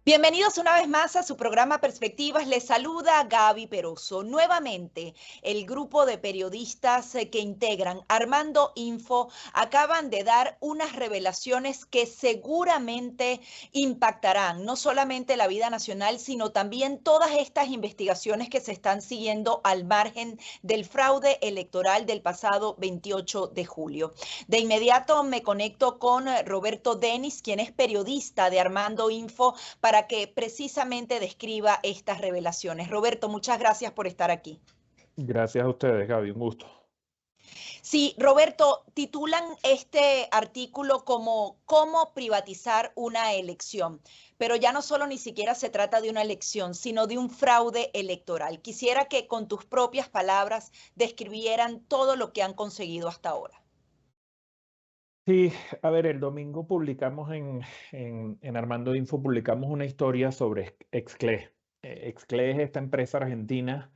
Bienvenidos una vez más a su programa Perspectivas. Les saluda Gaby Peroso. Nuevamente, el grupo de periodistas que integran Armando Info acaban de dar unas revelaciones que seguramente impactarán no solamente la vida nacional, sino también todas estas investigaciones que se están siguiendo al margen del fraude electoral del pasado 28 de julio. De inmediato me conecto con Roberto Denis, quien es periodista de Armando Info, para que precisamente describa estas revelaciones. Roberto, muchas gracias por estar aquí. Gracias a ustedes, Gaby, un gusto. Sí, Roberto, titulan este artículo como "Cómo privatizar una elección", pero ya no solo ni siquiera se trata de una elección, sino de un fraude electoral. Quisiera que con tus propias palabras describieran todo lo que han conseguido hasta ahora. Sí, a ver, el domingo publicamos en Armando Info, publicamos una historia sobre Excle. Excle es esta empresa argentina,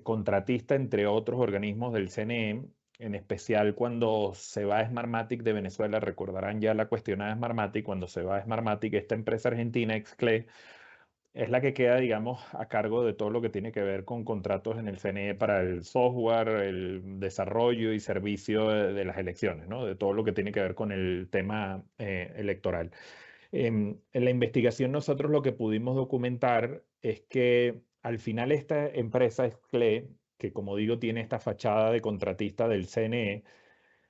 contratista entre otros organismos del CNE, en especial cuando se va a Smartmatic de Venezuela. Recordarán ya la cuestionada Smartmatic. Cuando se va a Smartmatic, esta empresa argentina, Excle, es la que queda, digamos, a cargo de todo lo que tiene que ver con contratos en el CNE para el software, el desarrollo y servicio de las elecciones, ¿no? De todo lo que tiene que ver con el tema electoral. En la investigación nosotros lo que pudimos documentar es que al final esta empresa SCLE, que como digo tiene esta fachada de contratista del CNE,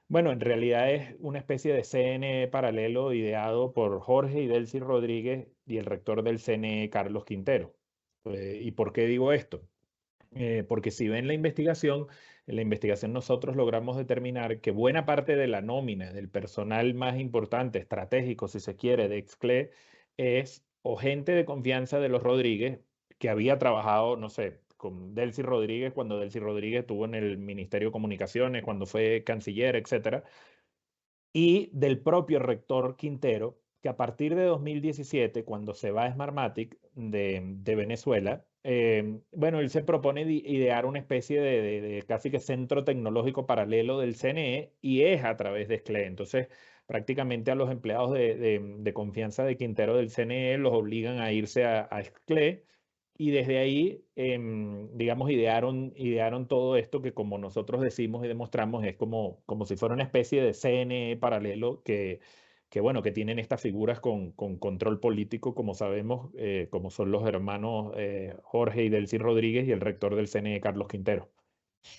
bueno, en realidad es una especie de CNE paralelo ideado por Jorge y Delcy Rodríguez y el rector del CNE, Carlos Quintero. ¿Y por qué digo esto? Porque si ven la investigación, en la investigación nosotros logramos determinar que buena parte de la nómina del personal más importante, estratégico, si se quiere, de Exclé, es o gente de confianza de los Rodríguez, que había trabajado, no sé, con Delcy Rodríguez, cuando Delcy Rodríguez estuvo en el Ministerio de Comunicaciones, cuando fue canciller, etcétera, y del propio rector Quintero, que a partir de 2017, cuando se va a Smartmatic de Venezuela, bueno, él se propone idear una especie de casi que centro tecnológico paralelo del CNE y es a través de SCLE. Entonces, prácticamente a los empleados de confianza de Quintero del CNE los obligan a irse a SCLE y desde ahí, digamos, idearon todo esto que, como nosotros decimos y demostramos, es como si fuera una especie de CNE paralelo bueno, que tienen estas figuras con control político, como sabemos, como son los hermanos Jorge y Delcy Rodríguez y el rector del CNE, Carlos Quintero.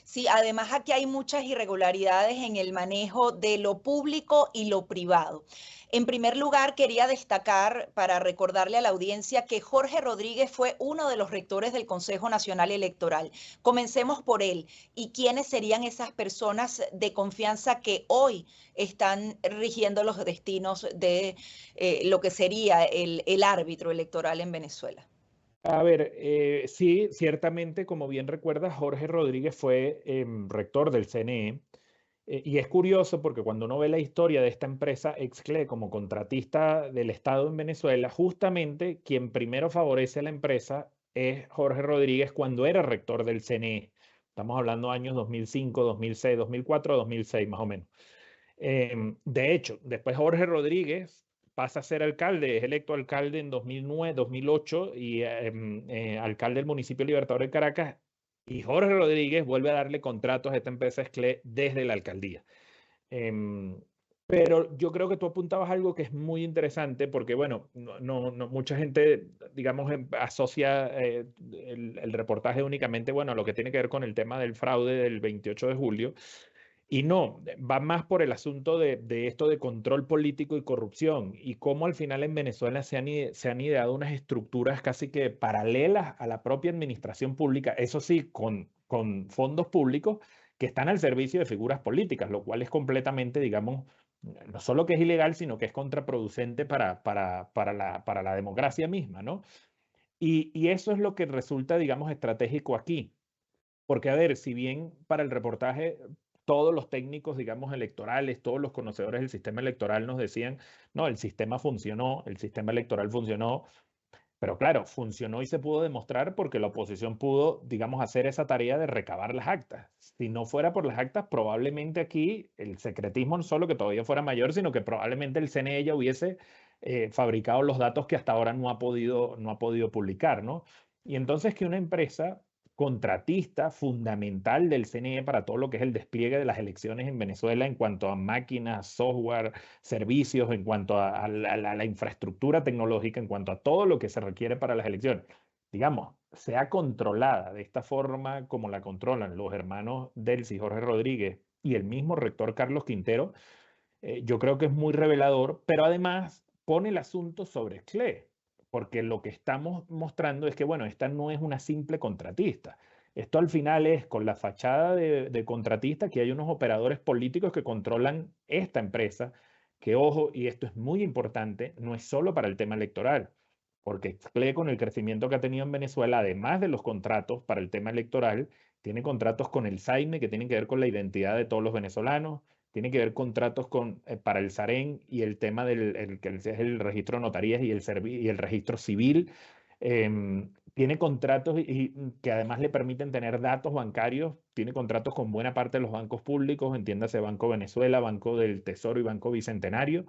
Sí, además aquí hay muchas irregularidades en el manejo de lo público y lo privado. En primer lugar, quería destacar para recordarle a la audiencia que Jorge Rodríguez fue uno de los rectores del Consejo Nacional Electoral. Comencemos por él. ¿Y quiénes serían esas personas de confianza que hoy están rigiendo los destinos de lo que sería el árbitro electoral en Venezuela? A ver, sí, ciertamente, como bien recuerdas, Jorge Rodríguez fue rector del CNE. Y es curioso porque cuando uno ve la historia de esta empresa Excle como contratista del Estado en Venezuela, justamente quien primero favorece a la empresa es Jorge Rodríguez cuando era rector del CNE. Estamos hablando de años 2005, 2006, 2004, 2006 más o menos. De hecho, después Jorge Rodríguez pasa a ser alcalde, es electo alcalde en 2009, 2008 y alcalde del municipio Libertador de Caracas. Y Jorge Rodríguez vuelve a darle contratos a esta empresa SCLE desde la alcaldía. Em, pero yo creo que tú apuntabas algo que es muy interesante porque, bueno, mucha gente, digamos, asocia el reportaje únicamente, bueno, a lo que tiene que ver con el tema del fraude del 28 de julio. Y no, va más por el asunto de esto de control político y corrupción y cómo al final en Venezuela se han ideado unas estructuras casi que paralelas a la propia administración pública, eso sí, con fondos públicos que están al servicio de figuras políticas, lo cual es completamente, digamos, no solo que es ilegal, sino que es contraproducente para la democracia misma, ¿no? Y eso es lo que resulta, digamos, estratégico aquí. Porque, a ver, si bien para el reportaje todos los técnicos, digamos, electorales, todos los conocedores del sistema electoral nos decían, no, el sistema funcionó, el sistema electoral funcionó, Pero claro, funcionó y se pudo demostrar porque la oposición pudo, digamos, hacer esa tarea de recabar las actas. Si no fuera por las actas, probablemente aquí el secretismo no solo que todavía fuera mayor, sino que probablemente el CNE ya hubiese fabricado los datos que hasta ahora no ha podido publicar, ¿no? Y entonces que una empresa contratista fundamental del CNE para todo lo que es el despliegue de las elecciones en Venezuela en cuanto a máquinas, software, servicios, en cuanto a la infraestructura tecnológica, en cuanto a todo lo que se requiere para las elecciones, digamos, sea controlada de esta forma como la controlan los hermanos Delcy, Jorge Rodríguez y el mismo rector Carlos Quintero, yo creo que es muy revelador, pero además pone el asunto sobre CLE, porque lo que estamos mostrando es que, bueno, esta no es una simple contratista. Esto al final es con la fachada de contratista que hay unos operadores políticos que controlan esta empresa, que ojo, y esto es muy importante, no es solo para el tema electoral, porque CLE con el crecimiento que ha tenido en Venezuela, además de los contratos para el tema electoral, tiene contratos con el SAIME que tienen que ver con la identidad de todos los venezolanos, tiene que ver contratos para el SAREN y el tema que es el registro de notarías y el registro civil. Tiene contratos que además le permiten tener datos bancarios, tiene contratos con buena parte de los bancos públicos, entiéndase Banco Venezuela, Banco del Tesoro y Banco Bicentenario.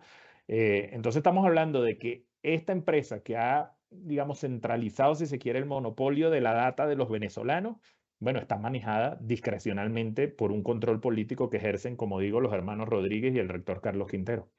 Entonces estamos hablando de que esta empresa que ha, digamos, centralizado, si se quiere, el monopolio de la data de los venezolanos, bueno, está manejada discrecionalmente por un control político que ejercen, como digo, los hermanos Rodríguez y el rector Carlos Quintero.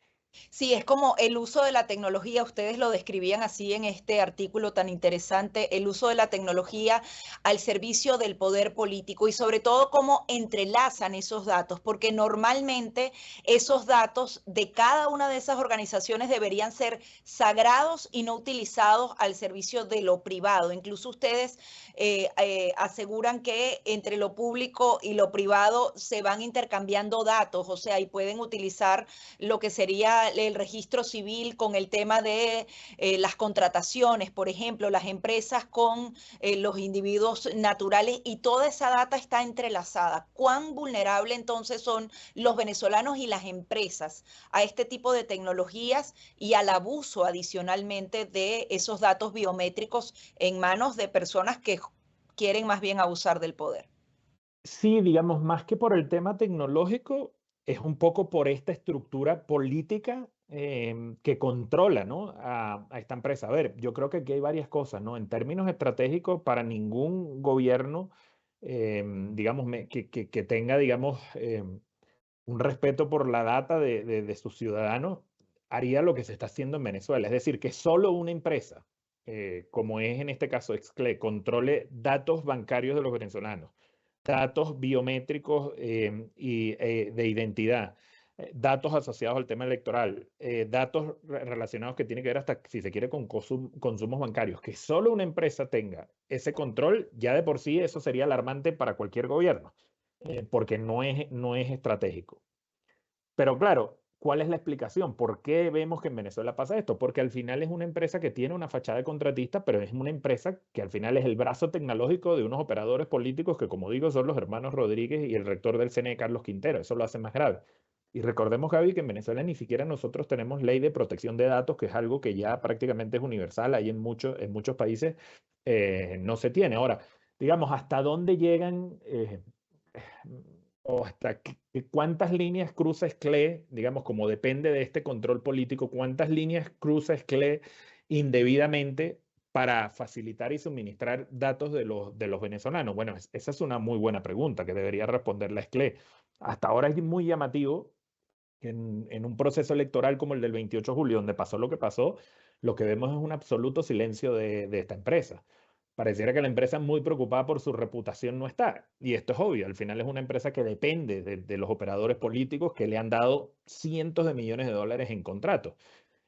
Sí, es como el uso de la tecnología, ustedes lo describían así en este artículo tan interesante, el uso de la tecnología al servicio del poder político y sobre todo cómo entrelazan esos datos, porque normalmente esos datos de cada una de esas organizaciones deberían ser sagrados y no utilizados al servicio de lo privado. Incluso ustedes aseguran que entre lo público y lo privado se van intercambiando datos, o sea, y pueden utilizar lo que sería el registro civil con el tema de las contrataciones, por ejemplo, las empresas con los individuos naturales y toda esa data está entrelazada. ¿Cuán vulnerable entonces son los venezolanos y las empresas a este tipo de tecnologías y al abuso adicionalmente de esos datos biométricos en manos de personas que quieren más bien abusar del poder? Sí, digamos, más que por el tema tecnológico, es un poco por esta estructura política que controla, ¿no? a esta empresa. A ver, yo creo que aquí hay varias cosas, ¿no? En términos estratégicos, para ningún gobierno, digamos, que tenga, digamos, un respeto por la data de sus ciudadanos, haría lo que se está haciendo en Venezuela. Es decir, que solo una empresa, como es en este caso Exclé, controle datos bancarios de los venezolanos, datos biométricos de identidad, datos asociados al tema electoral, datos relacionados que tienen que ver hasta, si se quiere, con consumos bancarios, que solo una empresa tenga ese control, ya de por sí eso sería alarmante para cualquier gobierno, porque no es estratégico. Pero claro, ¿cuál es la explicación? ¿Por qué vemos que en Venezuela pasa esto? Porque al final es una empresa que tiene una fachada de contratista, pero es una empresa que al final es el brazo tecnológico de unos operadores políticos que, como digo, son los hermanos Rodríguez y el rector del CNE, Carlos Quintero. Eso lo hace más grave. Y recordemos, Gaby, que en Venezuela ni siquiera nosotros tenemos ley de protección de datos, que es algo que ya prácticamente es universal. Ahí en muchos países no se tiene. Ahora, digamos, ¿hasta dónde llegan o hasta cuántas líneas cruza SCLE, digamos, como depende de este control político, cuántas líneas cruza SCLE indebidamente para facilitar y suministrar datos de los venezolanos? Bueno, esa es una muy buena pregunta que debería responder la SCLE. Hasta ahora es muy llamativo que en un proceso electoral como el del 28 de julio, donde pasó lo que pasó, lo que vemos es un absoluto silencio de esta empresa. Pareciera que la empresa muy preocupada por su reputación no está. Y esto es obvio, al final es una empresa que depende de los operadores políticos que le han dado cientos de millones de dólares en contratos.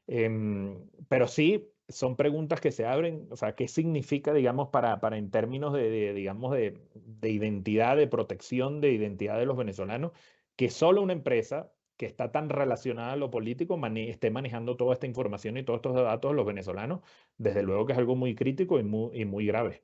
Pero sí, son preguntas que se abren, o sea, ¿qué significa, digamos, para en términos digamos, de identidad, de protección de identidad de los venezolanos, que solo una empresa que está tan relacionada a lo político esté manejando toda esta información y todos estos datos de los venezolanos? Desde luego que es algo muy crítico y muy grave.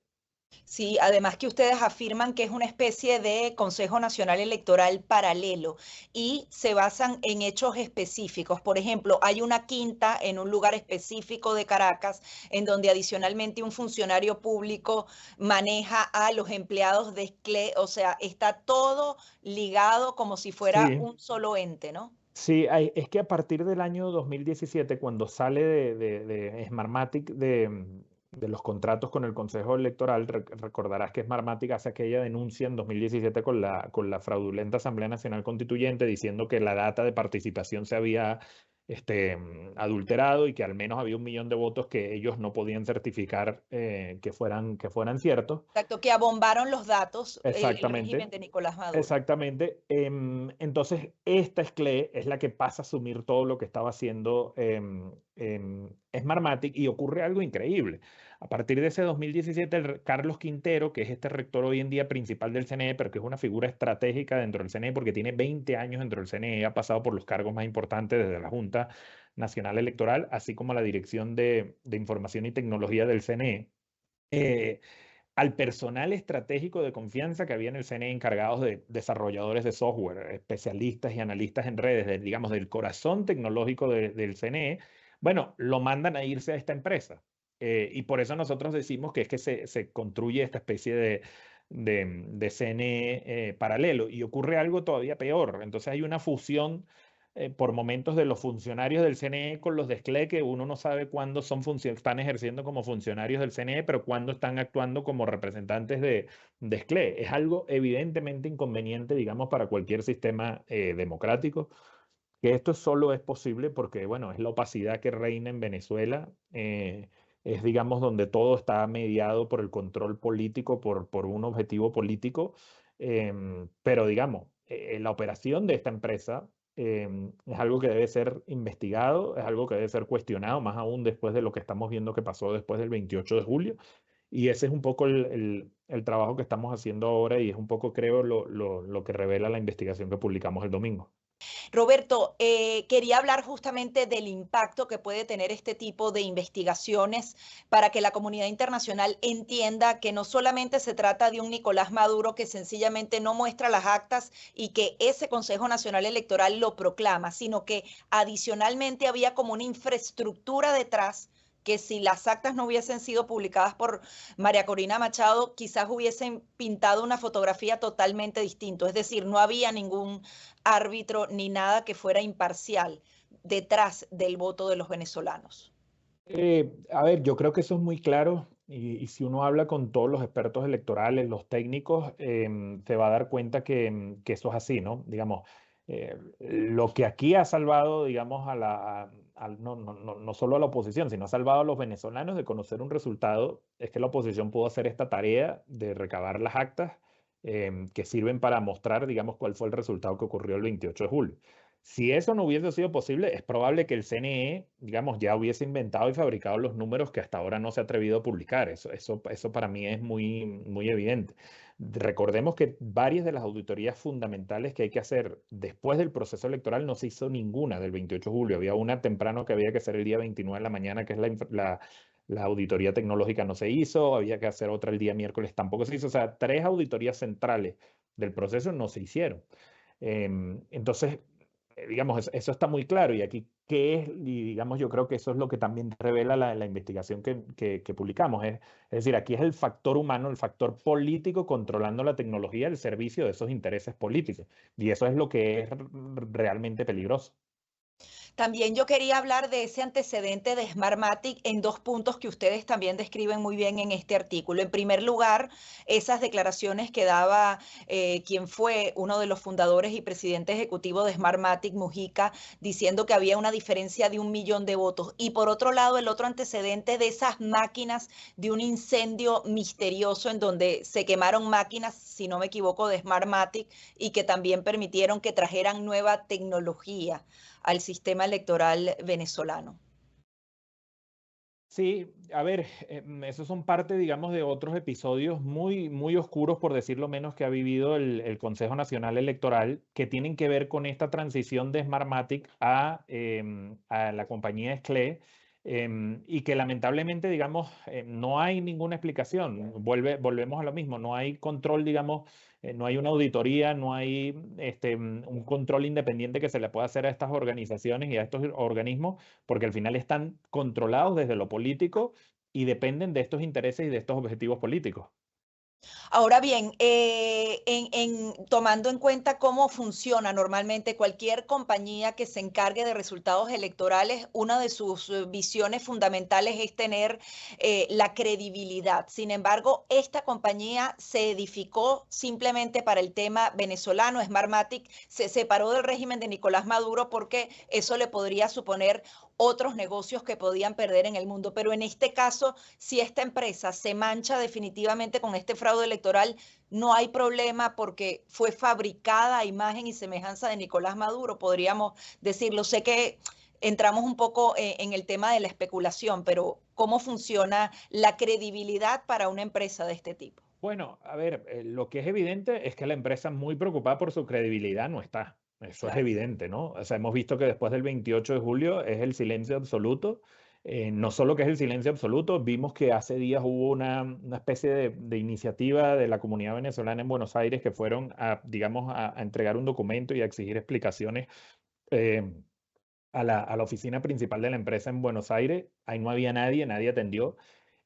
Sí, además que ustedes afirman que es una especie de Consejo Nacional Electoral paralelo y se basan en hechos específicos. Por ejemplo, hay una quinta en un lugar específico de Caracas en donde adicionalmente un funcionario público maneja a los empleados de SCLE, o sea, está todo ligado como si fuera Sí, un solo ente, ¿no? sí, es que a partir del año 2017, cuando sale de Smartmatic, de los contratos con el Consejo Electoral, recordarás que Smartmatic hace aquella denuncia en 2017 con la fraudulenta Asamblea Nacional Constituyente, diciendo que la data de participación se había adulterado y que al menos había 1 millón de votos que ellos no podían certificar que fueran ciertos. Exacto, que abombaron los datos el régimen Exactamente. de Nicolás Maduro. Exactamente. Entonces, esta SCLE es la que pasa a asumir todo lo que estaba haciendo Smartmatic y ocurre algo increíble. A partir de ese 2017, Carlos Quintero, que es este rector hoy en día principal del CNE, pero que es una figura estratégica dentro del CNE porque tiene 20 años dentro del CNE, ha pasado por los cargos más importantes desde la Junta Nacional Electoral, así como la Dirección de Información y Tecnología del CNE. eh, Al personal estratégico de confianza que había en el CNE encargados de desarrolladores de software, especialistas y analistas en redes, digamos, del corazón tecnológico del CNE, bueno, lo mandan a irse a esta empresa. Y por eso nosotros decimos que es que se construye esta especie de CNE paralelo y ocurre algo todavía peor. Entonces hay una fusión por momentos de los funcionarios del CNE con los de SCLE, que uno no sabe cuándo están ejerciendo como funcionarios del CNE, pero cuándo están actuando como representantes de SCLE. Es algo evidentemente inconveniente, digamos, para cualquier sistema democrático, que esto solo es posible porque, bueno, es la opacidad que reina en Venezuela. Es, digamos, donde todo está mediado por el control político, por un objetivo político. Pero, digamos, la operación de esta empresa es algo que debe ser investigado, es algo que debe ser cuestionado, más aún después de lo que estamos viendo que pasó después del 28 de julio. Y ese es un poco el trabajo que estamos haciendo ahora y es un poco, creo, lo que revela la investigación que publicamos el domingo. Roberto, quería hablar justamente del impacto que puede tener este tipo de investigaciones para que la comunidad internacional entienda que no solamente se trata de un Nicolás Maduro que sencillamente no muestra las actas y que ese Consejo Nacional Electoral lo proclama, sino que adicionalmente había como una infraestructura detrás que si las actas no hubiesen sido publicadas por María Corina Machado, quizás hubiesen pintado una fotografía totalmente distinta. Es decir, no había ningún árbitro ni nada que fuera imparcial detrás del voto de los venezolanos. A ver, yo creo que eso es muy claro y si uno habla con todos los expertos electorales, los técnicos, se va a dar cuenta que eso es así, ¿no? Digamos, lo que aquí ha salvado, digamos, no solo a la oposición, sino ha salvado a los venezolanos de conocer un resultado, es que la oposición pudo hacer esta tarea de recabar las actas que sirven para mostrar, digamos, cuál fue el resultado que ocurrió el 28 de julio. Si eso no hubiese sido posible, es probable que el CNE, digamos, ya hubiese inventado y fabricado los números que hasta ahora no se ha atrevido a publicar. Eso para mí es muy, muy evidente. Recordemos que varias de las auditorías fundamentales que hay que hacer después del proceso electoral no se hizo ninguna del 28 de julio. Había una temprano que había que hacer el día 29 de la mañana, que es la auditoría tecnológica, no se hizo. Había que hacer otra el día miércoles, tampoco se hizo. O sea, 3 auditorías centrales del proceso no se hicieron. Entonces, digamos, eso está muy claro. Y aquí, ¿qué es? Y digamos, yo creo que eso es lo que también revela la investigación que publicamos. Es decir, aquí es el factor humano, el factor político controlando la tecnología al servicio de esos intereses políticos. Y eso es lo que es realmente peligroso. También yo quería hablar de ese antecedente de Smartmatic en dos puntos que ustedes también describen muy bien en este artículo. En primer lugar, esas declaraciones que daba quien fue uno de los fundadores y presidente ejecutivo de Smartmatic, Mujica, diciendo que había una diferencia de 1 millón de votos. Y por otro lado, el otro antecedente de esas máquinas de un incendio misterioso en donde se quemaron máquinas, si no me equivoco, de Smartmatic y que también permitieron que trajeran nueva tecnología al sistema electoral venezolano. Sí, a ver, esos son parte, digamos, de otros episodios muy, muy oscuros, por decirlo menos, que ha vivido el Consejo Nacional Electoral, que tienen que ver con esta transición de Smartmatic a la compañía SCLE, y que lamentablemente, digamos, no hay ninguna explicación. Volvemos a lo mismo, no hay control, digamos, no hay una auditoría, no hay un control independiente que se le pueda hacer a estas organizaciones y a estos organismos, porque al final están controlados desde lo político y dependen de estos intereses y de estos objetivos políticos. Ahora bien, tomando en cuenta cómo funciona normalmente cualquier compañía que se encargue de resultados electorales, una de sus visiones fundamentales es tener la credibilidad. Sin embargo, esta compañía se edificó simplemente para el tema venezolano. Smartmatic se separó del régimen de Nicolás Maduro porque eso le podría suponer otros negocios que podían perder en el mundo. Pero en este caso, si esta empresa se mancha definitivamente con este fraude electoral, no hay problema porque fue fabricada a imagen y semejanza de Nicolás Maduro, podríamos decirlo. Sé que entramos un poco en el tema de la especulación, pero ¿cómo funciona la credibilidad para una empresa de este tipo? Bueno, a ver, lo que es evidente es que la empresa muy preocupada por su credibilidad no está. Eso es Claro. evidente, ¿no? O sea, hemos visto que después del 28 de julio es el silencio absoluto. No solo que es el silencio absoluto, vimos que hace días hubo una especie de iniciativa de la comunidad venezolana en Buenos Aires que fueron a, digamos, a entregar un documento y a exigir explicaciones eh, a la oficina principal de la empresa en Buenos Aires. Ahí no había nadie, nadie atendió.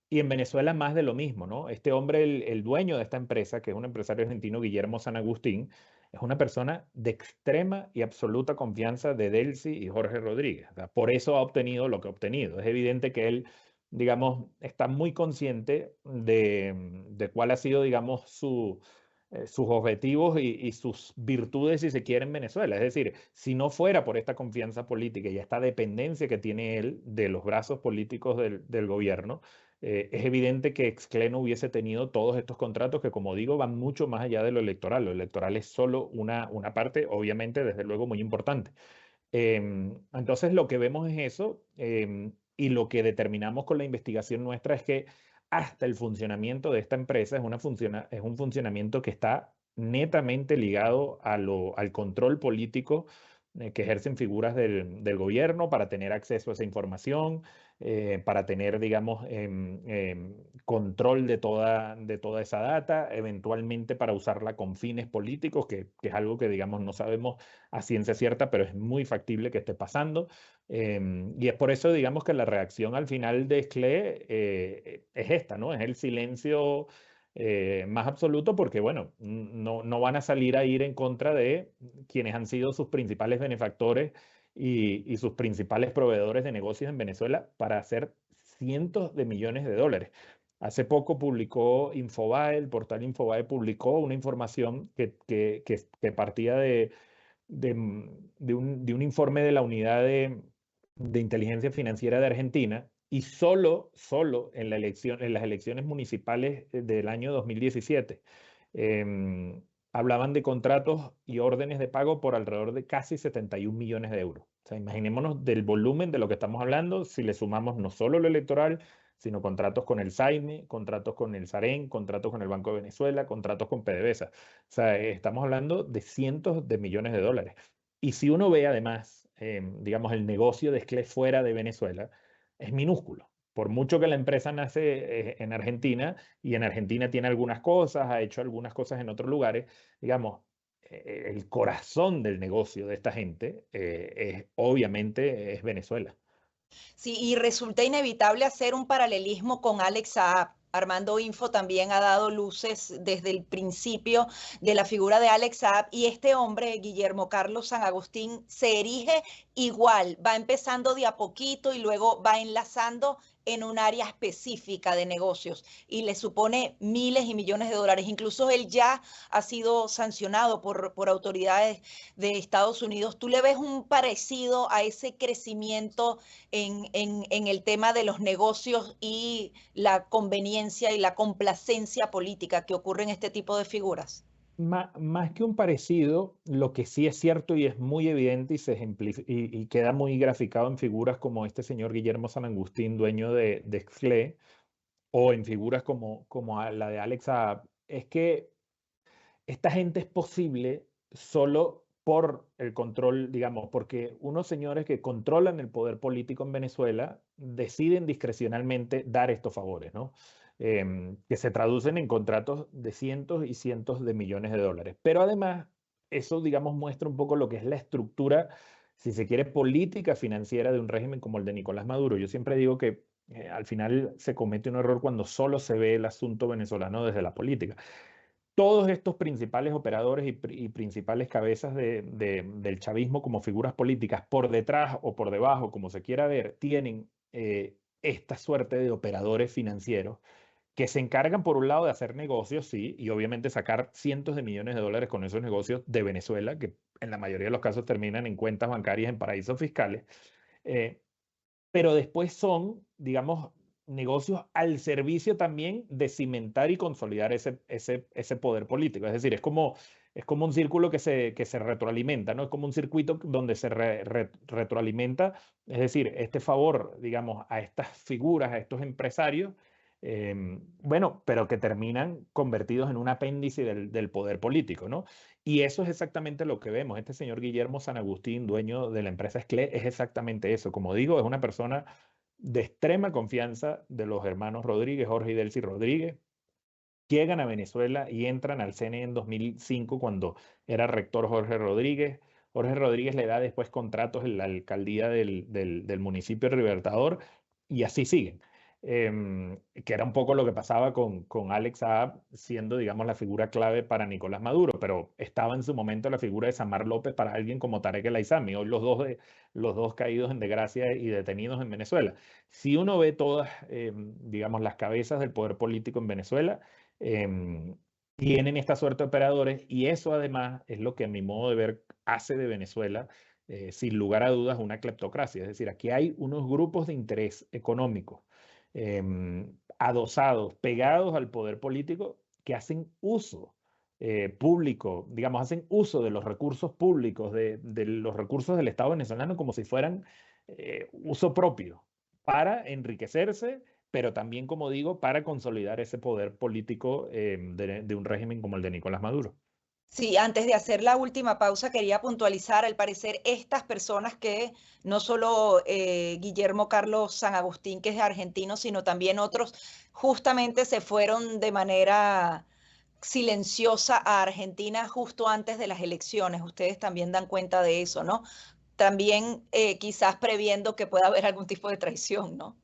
Y en Venezuela más de lo mismo, ¿no? Este hombre, el dueño de esta empresa, que es un empresario argentino, Guillermo San Agustín, es una persona de extrema y absoluta confianza de Delcy y Jorge Rodríguez. O sea, por eso ha obtenido lo que ha obtenido. Es evidente que él, digamos, está muy consciente de cuál ha sido, digamos, sus objetivos y sus virtudes, si se quiere, en Venezuela. Es decir, si no fuera por esta confianza política y esta dependencia que tiene él de los brazos políticos del gobierno, es evidente que Excle no hubiese tenido todos estos contratos que, como digo, van mucho más allá de lo electoral. Lo electoral es solo una parte, obviamente, desde luego, muy importante. Entonces, lo que vemos es eso, y lo que determinamos con la investigación nuestra es que hasta el funcionamiento de esta empresa es un funcionamiento que está netamente ligado al control político que ejercen figuras del gobierno para tener acceso a esa información, para tener, digamos, control de toda esa data, eventualmente para usarla con fines políticos, que es algo que, digamos, no sabemos a ciencia cierta, pero es muy factible que esté pasando. Y es por eso, digamos, que la reacción al final de SCLE es esta, ¿no? Es el silencio más absoluto porque, bueno, no van a salir a ir en contra de quienes han sido sus principales benefactores y sus principales proveedores de negocios en Venezuela para hacer cientos de millones de dólares. Hace poco publicó Infobae, el portal Infobae publicó una información que partía de un informe de la Unidad de Inteligencia Financiera de Argentina, y solo en las elecciones municipales del año 2017, hablaban de contratos y órdenes de pago por alrededor de casi 71 millones de euros. O sea, imaginémonos del volumen de lo que estamos hablando si le sumamos no solo lo electoral, sino contratos con el SAIME, contratos con el SAREN, contratos con el Banco de Venezuela, contratos con PDVSA. O sea, estamos hablando de cientos de millones de dólares. Y si uno ve además, digamos, el negocio de SCLE fuera de Venezuela, es minúsculo. Por mucho que la empresa nace en Argentina y en Argentina tiene algunas cosas, ha hecho algunas cosas en otros lugares, digamos, el corazón del negocio de esta gente obviamente es Venezuela. Sí, y resulta inevitable hacer un paralelismo con Alex Saab. Armando Info también ha dado luces desde el principio de la figura de Alex Saab, y este hombre, Guillermo Carlos San Agustín, se erige igual, va empezando de a poquito y luego va enlazando en un área específica de negocios y le supone miles y millones de dólares. Incluso él ya ha sido sancionado por autoridades de Estados Unidos. ¿Tú le ves un parecido a ese crecimiento en el tema de los negocios y la conveniencia y la complacencia política que ocurre en este tipo de figuras? Más que un parecido, lo que sí es cierto y es muy evidente y y queda muy graficado en figuras como este señor Guillermo San Agustín, dueño de XLE, o en figuras como la de Alex Saab, es que esta gente es posible solo por el control, digamos, porque unos señores que controlan el poder político en Venezuela deciden discrecionalmente dar estos favores, ¿no? Que se traducen en contratos de cientos y cientos de millones de dólares. Pero además, eso, digamos, muestra un poco lo que es la estructura, si se quiere, política financiera de un régimen como el de Nicolás Maduro. Yo siempre digo que al final se comete un error cuando solo se ve el asunto venezolano desde la política. Todos estos principales operadores y principales cabezas del chavismo como figuras políticas, por detrás o por debajo, como se quiera ver, tienen esta suerte de operadores financieros que se encargan, por un lado, de hacer negocios, sí, y obviamente sacar cientos de millones de dólares con esos negocios de Venezuela, que en la mayoría de los casos terminan en cuentas bancarias en paraísos fiscales. eh, pero después son, digamos, negocios al servicio también de cimentar y consolidar ese poder político. Es decir, es como un círculo que se retroalimenta, ¿no? Es como un circuito donde se retroalimenta, es decir, este favor, digamos, a estas figuras, a estos empresarios, bueno, pero que terminan convertidos en un apéndice del poder político, ¿no? Y eso es exactamente lo que vemos. Este señor Guillermo San Agustín, dueño de la empresa Esclé, es exactamente eso. Como digo, es una persona de extrema confianza de los hermanos Rodríguez, Jorge y Delcy Rodríguez. Llegan a Venezuela y entran al CNE en 2005 cuando era rector Jorge Rodríguez. Jorge Rodríguez le da después contratos en la alcaldía del municipio de Libertador y así siguen. Que era un poco lo que pasaba con Alex Saab siendo, digamos, la figura clave para Nicolás Maduro, pero estaba en su momento la figura de Samar López para alguien como Tarek El Aizami, hoy los dos caídos en desgracia y detenidos en Venezuela. Si uno ve todas, digamos, las cabezas del poder político en Venezuela, eh, tienen esta suerte de operadores y eso además es lo que a mi modo de ver hace de Venezuela, sin lugar a dudas, una cleptocracia. Es decir, aquí hay unos grupos de interés económico eh, adosados, pegados al poder político, que hacen uso público, digamos, hacen uso de los recursos públicos, de los recursos del Estado venezolano como si fueran uso propio para enriquecerse, pero también, como digo, para consolidar ese poder político de un régimen como el de Nicolás Maduro. Sí, antes de hacer la última pausa, quería puntualizar, al parecer, estas personas que no solo Guillermo Carlos San Agustín, que es argentino, sino también otros, justamente se fueron de manera silenciosa a Argentina justo antes de las elecciones. Ustedes también dan cuenta de eso, ¿no? También quizás previendo que pueda haber algún tipo de traición, ¿no?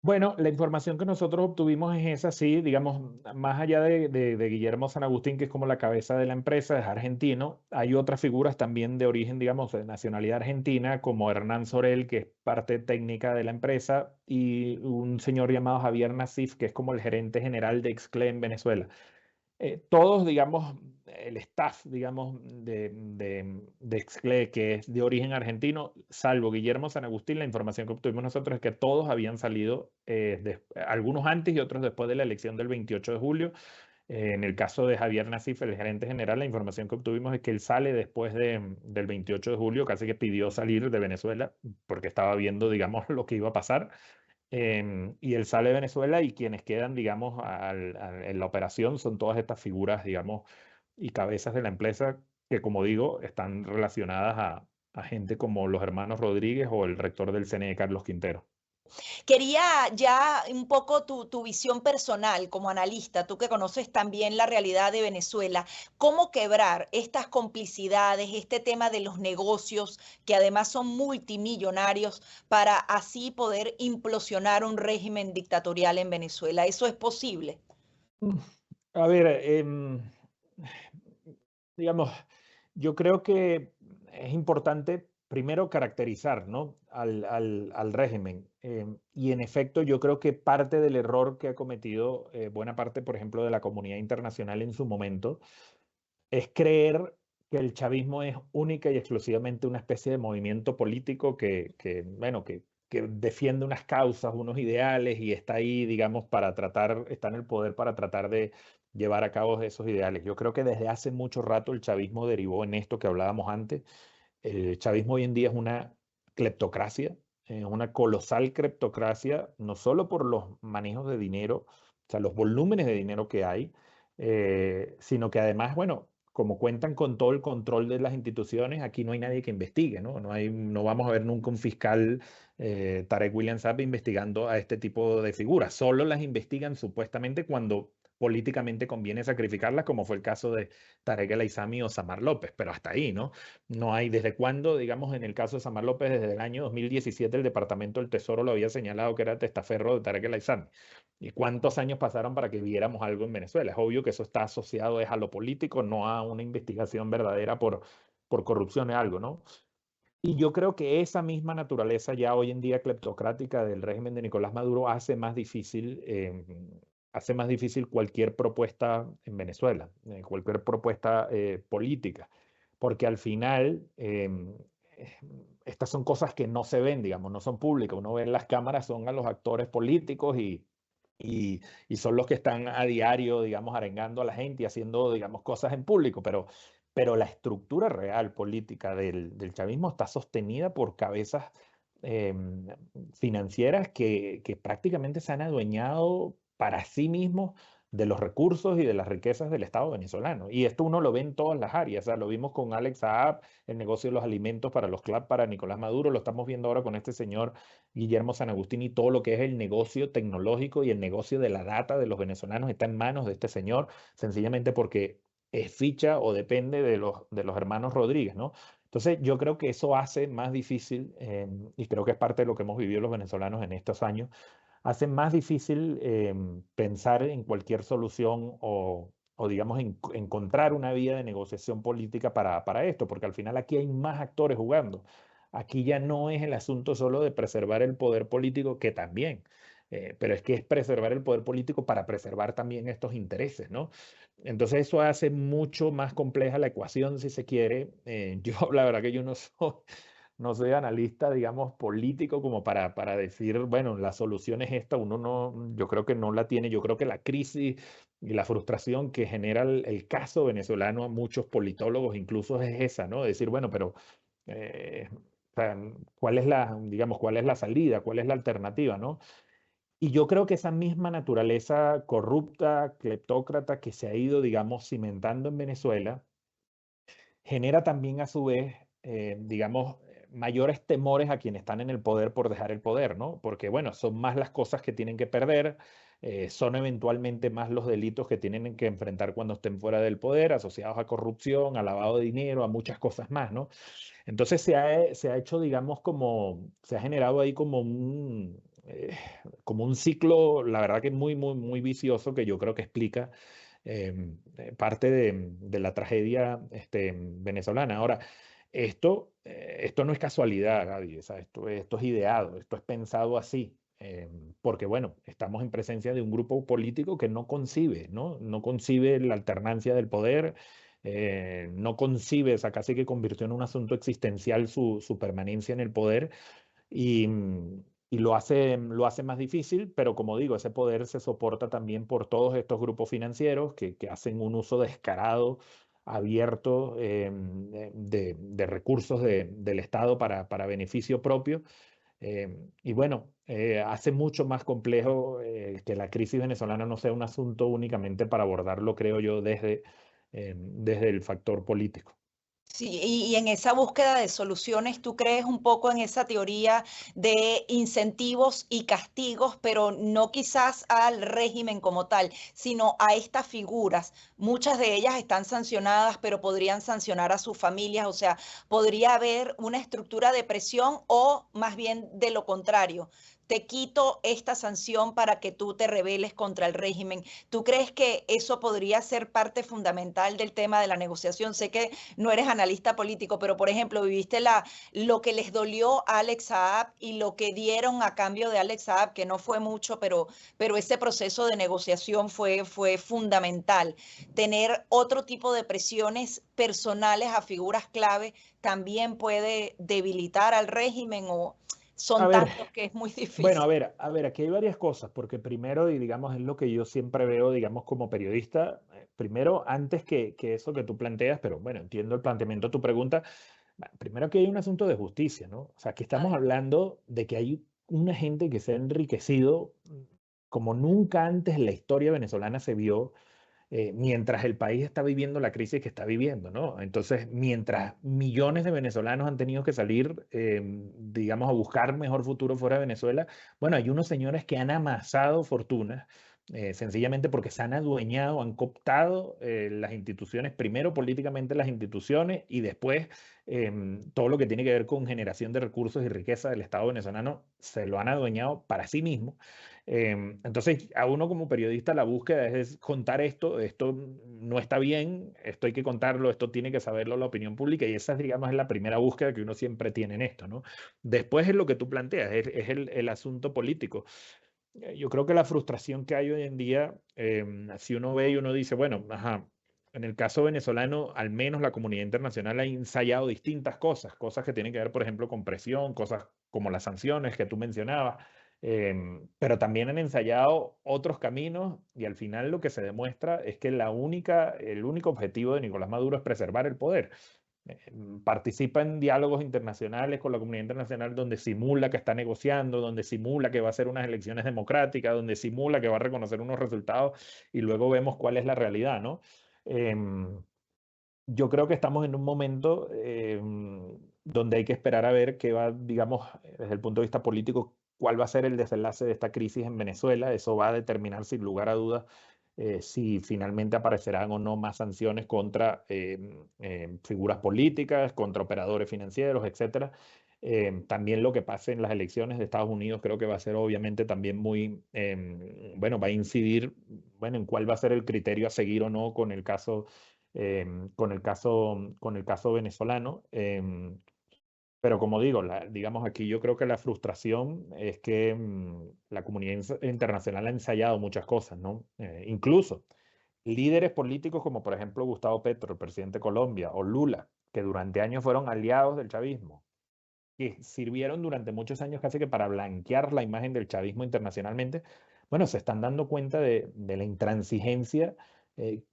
Bueno, la información que nosotros obtuvimos es esa, sí, digamos, más allá de Guillermo San Agustín, que es como la cabeza de la empresa, es argentino, hay otras figuras también de origen, digamos, de nacionalidad argentina, como Hernán Sorel, que es parte técnica de la empresa, y un señor llamado Javier Nasif, que es como el gerente general de Exclé en Venezuela. Todos, digamos, el staff, digamos, de Exclé, que es de origen argentino, salvo Guillermo San Agustín, la información que obtuvimos nosotros es que todos habían salido, algunos antes y otros después de la elección del 28 de julio. En el caso de Javier Nasif, el gerente general, la información que obtuvimos es que él sale después del 28 de julio, casi que pidió salir de Venezuela porque estaba viendo, digamos, lo que iba a pasar. Y él sale de Venezuela y quienes quedan, digamos, en la operación son todas estas figuras, digamos, y cabezas de la empresa que, como digo, están relacionadas a gente como los hermanos Rodríguez o el rector del CNE, Carlos Quintero. Quería ya un poco tu visión personal como analista, tú que conoces también la realidad de Venezuela, cómo quebrar estas complicidades, este tema de los negocios, que además son multimillonarios, para así poder implosionar un régimen dictatorial en Venezuela. ¿Eso es posible? Mm, A ver, digamos, yo creo que es importante primero caracterizar, ¿no? al régimen. Y en efecto, yo creo que parte del error que ha cometido buena parte, por ejemplo, de la comunidad internacional en su momento, es creer que el chavismo es única y exclusivamente una especie de movimiento político bueno, que defiende unas causas, unos ideales y está ahí, digamos, para tratar, está en el poder para tratar de llevar a cabo esos ideales. Yo creo que desde hace mucho rato el chavismo derivó en esto que hablábamos antes. El chavismo hoy en día es una cleptocracia, una colosal cleptocracia, no solo por los manejos de dinero, o sea, los volúmenes de dinero que hay, sino que además, bueno, como cuentan con todo el control de las instituciones, aquí no hay nadie que investigue, ¿no? No vamos a ver nunca un fiscal, Tarek William Saab, investigando a este tipo de figuras. Solo las investigan supuestamente cuando políticamente conviene sacrificarlas, como fue el caso de Tarek El Aissami o Samar López, pero hasta ahí, ¿no? No hay, ¿desde cuándo? Digamos, en el caso de Samar López, desde el año 2017, el Departamento del Tesoro lo había señalado que era testaferro de Tarek El Aissami. ¿Y cuántos años pasaron para que viéramos algo en Venezuela? Es obvio que eso está asociado es a lo político, no a una investigación verdadera por corrupción o algo, ¿no? Y yo creo que esa misma naturaleza ya hoy en día cleptocrática del régimen de Nicolás Maduro hace más difícil cualquier propuesta en Venezuela, cualquier propuesta política, porque al final estas son cosas que no se ven, digamos, no son públicas. Uno ve en las cámaras, son a los actores políticos y son los que están a diario, digamos, arengando a la gente y haciendo, digamos, cosas en público, pero la estructura real política del chavismo está sostenida por cabezas financieras que prácticamente se han adueñado para sí mismos de los recursos y de las riquezas del Estado venezolano. Y esto uno lo ve en todas las áreas. O sea, lo vimos con Alex Saab, el negocio de los alimentos para los CLAP, para Nicolás Maduro, lo estamos viendo ahora con este señor Guillermo San Agustín, y todo lo que es el negocio tecnológico y el negocio de la data de los venezolanos está en manos de este señor, sencillamente porque es ficha o depende de los hermanos Rodríguez, ¿no? Entonces yo creo que eso hace más difícil, y creo que es parte de lo que hemos vivido los venezolanos en estos años, hace más difícil pensar en cualquier solución o digamos, encontrar una vía de negociación política para esto, porque al final aquí hay más actores jugando. Aquí ya no es el asunto solo de preservar el poder político, que también, pero es que es preservar el poder político para preservar también estos intereses, ¿no? Entonces eso hace mucho más compleja la ecuación, si se quiere. Yo, la verdad que yo no soy analista, digamos, político como para decir, bueno, la solución es esta. Uno no, yo creo que no la tiene. Yo creo que la crisis y la frustración que genera el caso venezolano a muchos politólogos incluso es esa, ¿no? Decir, bueno, pero o sea, ¿cuál es digamos, cuál es la salida? ¿Cuál es la alternativa, no? Y yo creo que esa misma naturaleza corrupta, cleptócrata que se ha ido, digamos, cimentando en Venezuela, genera también a su vez, digamos, mayores temores a quienes están en el poder por dejar el poder, ¿no? Porque, bueno, son más las cosas que tienen que perder, son eventualmente más los delitos que tienen que enfrentar cuando estén fuera del poder, asociados a corrupción, a lavado de dinero, a muchas cosas más, ¿no? Entonces se ha hecho, digamos, se ha generado ahí como un ciclo, la verdad que muy, muy, muy vicioso, que yo creo que explica parte de la tragedia venezolana. Ahora, esto no es casualidad, Gaby, o sea, esto es ideado, esto es pensado así. Porque bueno, estamos en presencia de un grupo político que no concibe, ¿no? No concibe la alternancia del poder, no concibe, o sea, casi que convirtió en un asunto existencial su permanencia en el poder y, y lo hace más difícil, pero como digo, ese poder se soporta también por todos estos grupos financieros que hacen un uso descarado, abierto, de recursos del Estado para beneficio propio. Y bueno, hace mucho más complejo que la crisis venezolana no sea un asunto únicamente para abordarlo, creo yo, desde el factor político. Sí, y en esa búsqueda de soluciones, ¿tú crees un poco en esa teoría de incentivos y castigos, pero no quizás al régimen como tal, sino a estas figuras? Muchas de ellas están sancionadas, pero podrían sancionar a sus familias, o sea, podría haber una estructura de presión o más bien de lo contrario. Te quito esta sanción para que tú te rebeles contra el régimen. ¿Tú crees que eso podría ser parte fundamental del tema de la negociación? Sé que no eres analista político, pero por ejemplo, viviste lo que les dolió a Alex Saab y lo que dieron a cambio de Alex Saab, que no fue mucho, pero ese proceso de negociación fue fundamental. Tener otro tipo de presiones personales a figuras clave también puede debilitar al régimen o A son ver, tantos que es muy bueno, difícil. a ver, aquí hay varias cosas, porque primero, y digamos, es lo que yo siempre veo, digamos, como periodista, primero, antes que eso que tú planteas, pero bueno, entiendo el planteamiento de tu pregunta, primero que hay un asunto de justicia, ¿no? O sea, aquí estamos Además. hablando de que hay una gente que se ha enriquecido como nunca antes en la historia venezolana se vio, mientras el país está viviendo la crisis que está viviendo, ¿no? Entonces, mientras millones de venezolanos han tenido que salir, digamos, a buscar mejor futuro fuera de Venezuela, bueno, hay unos señores que han amasado fortunas. Sencillamente porque se han adueñado, han cooptado las instituciones, primero políticamente las instituciones y después todo lo que tiene que ver con generación de recursos y riqueza del Estado venezolano, se lo han adueñado para sí mismos. Entonces, a uno como periodista la búsqueda es contar esto no está bien, esto hay que contarlo, esto tiene que saberlo la opinión pública y esa, digamos, es la primera búsqueda que uno siempre tiene en esto, ¿no? Después es lo que tú planteas, es el asunto político. Yo creo que la frustración que hay hoy en día, si uno ve y uno dice, bueno, ajá, en el caso venezolano, al menos la comunidad internacional ha ensayado distintas cosas, cosas que tienen que ver, por ejemplo, con presión, cosas como las sanciones que tú mencionabas, pero también han ensayado otros caminos y al final lo que se demuestra es que el único objetivo de Nicolás Maduro es preservar el poder. Participa en diálogos internacionales con la comunidad internacional donde simula que está negociando, donde simula que va a hacer unas elecciones democráticas, donde simula que va a reconocer unos resultados y luego vemos cuál es la realidad, ¿no? Yo creo que estamos en un momento donde hay que esperar a ver qué va, digamos, desde el punto de vista político, cuál va a ser el desenlace de esta crisis en Venezuela. Eso va a determinar sin lugar a dudas si finalmente aparecerán o no más sanciones contra figuras políticas, contra operadores financieros, etcétera. También lo que pase en las elecciones de Estados Unidos creo que va a ser obviamente también muy, bueno, va a incidir, bueno, en cuál va a ser el criterio a seguir o no con el caso venezolano. Pero como digo, digamos aquí yo creo que la frustración es que la comunidad internacional ha ensayado muchas cosas, ¿no? Incluso líderes políticos como por ejemplo Gustavo Petro, el presidente de Colombia, o Lula, que durante años fueron aliados del chavismo, que sirvieron durante muchos años casi que para blanquear la imagen del chavismo internacionalmente, bueno, se están dando cuenta de la intransigencia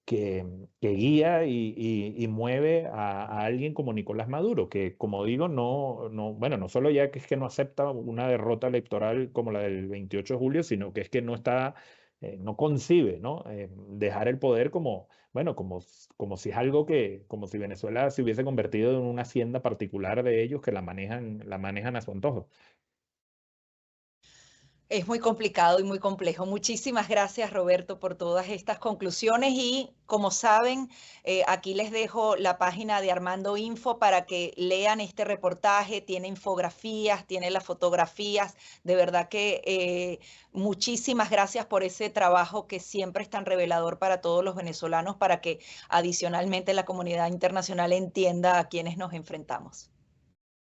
que guía y mueve a alguien como Nicolás Maduro, que como digo, bueno, no solo ya que es que no acepta una derrota electoral como la del 28 de julio, sino que es que no está, no concibe, ¿no? Dejar el poder como, bueno, como si es algo como si Venezuela se hubiese convertido en una hacienda particular de ellos que la manejan a su antojo. Es muy complicado y muy complejo. Muchísimas gracias, Roberto, por todas estas conclusiones y como saben, aquí les dejo la página de Armando Info para que lean este reportaje. Tiene infografías, tiene las fotografías. De verdad que muchísimas gracias por ese trabajo que siempre es tan revelador para todos los venezolanos, para que adicionalmente la comunidad internacional entienda a quienes nos enfrentamos.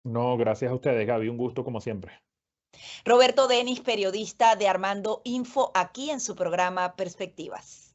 No, gracias a ustedes, Gaby, un gusto como siempre. Roberto Denis, periodista de Armando Info, aquí en su programa Perspectivas.